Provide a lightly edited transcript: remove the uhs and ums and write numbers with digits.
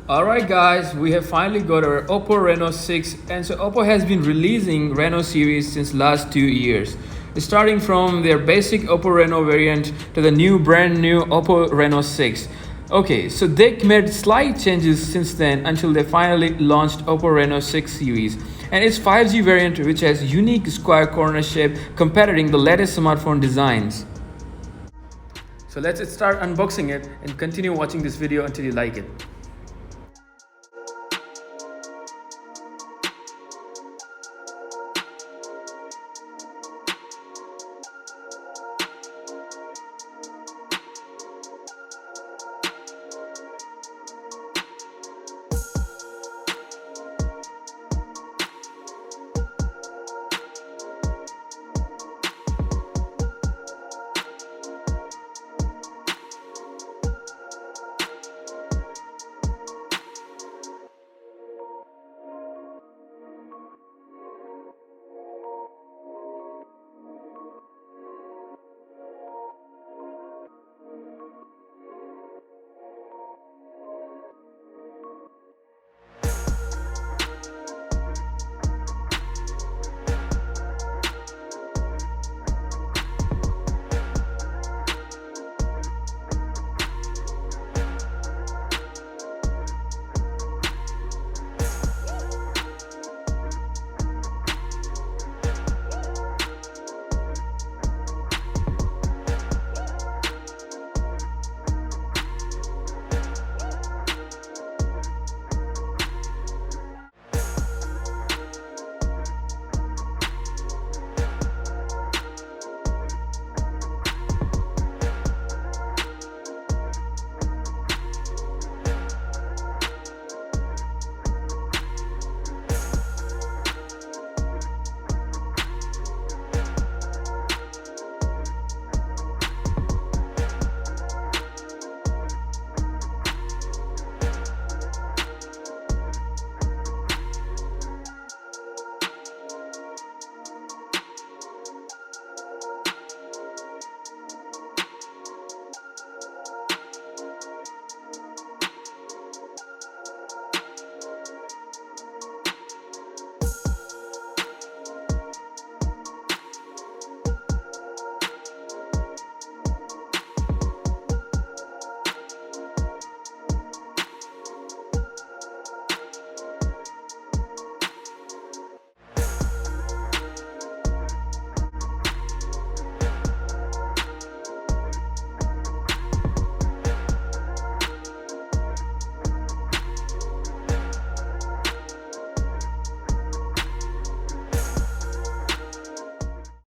Alright guys, we have finally got our Oppo Reno6, and so Oppo has been releasing Reno series since last 2 years. Starting from their basic Oppo Reno variant to the brand new Oppo Reno6. Okay, so they made slight changes since then until they finally launched Oppo Reno6 series. And its 5G variant, which has unique square corner shape competing the latest smartphone designs. So let's start unboxing it and continue watching this video until you like it.